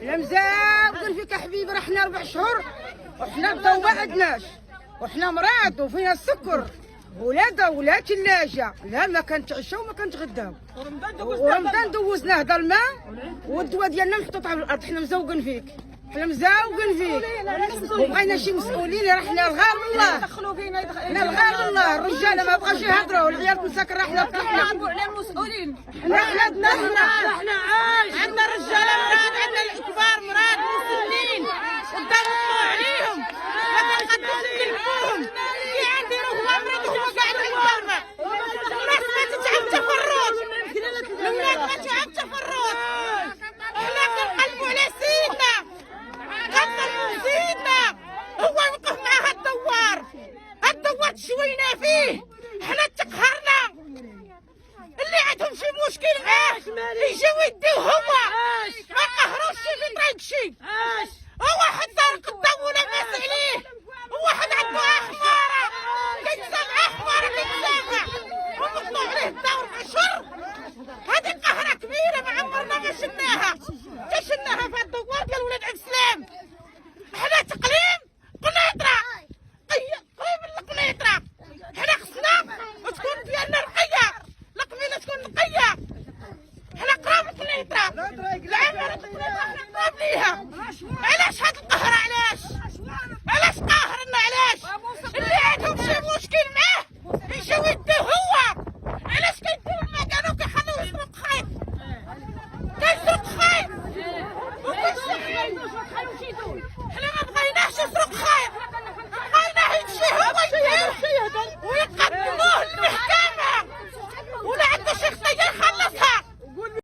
لا مزاوقين فيك يا حبيبي، راه حنا 4 شهور وحنا الضو ما عندناش، وحنا مرض وفينا السكر ولا ثلاجه، لا ما كنتعشاو وما كنتغداو. ورمضان دوزناه هذا الماء والدواء ديالنا محطوط على الارض. حنا مزوقين فيك، حنا مزوقين فيك، وبغينا شي مسؤولين. راه حنا الغار من الله، حنا الغار من الله. الرجاله ما بقاش يهضروا، العيال مساكن راه حنا طلعنا على المسؤولين. حنا عندنا الرجاله مراد، عندنا الكبار مراد مسنين قدام الطلوع عليهم، ما كنقدوش نكلفوهم. كي عندي راه مريض هو قاعد يتضرب. الناس ماتت على التفرج، الناس ماتوا على التفرج. حنا كنقلبوا على سيدنا، كنقلبوا سيدنا هو يوقف مع هاد الدوار تشوينا فيه. حنا تقهرنا، اللي عندهم شي مشكل معاه يجيو يديوه هو، ما قهروش شي في طريق شي. هو واحد دار قدام ولا باس عليه، هو واحد عنده حمارة كيتسامع، حمارة كيتسامع ومقطوع عليه الدور 10. هادي قهرة كبيرة ما عمرنا ما شفناها، شفناها في الدوار ديال ولاد عبد السلام. حنا تقليم قنيطرة، قريب من القنيطرة. حنا خصنا تكون ديالنا نقية، القبيلة تكون نقية. حنا قراب القنيطرة، العمارة القنيطرة حنا قراب ليها. علاش هاد القهرة؟ علاش قاهرنا؟ علاش اللي عندهم شي مشكل معاه يجيو يديو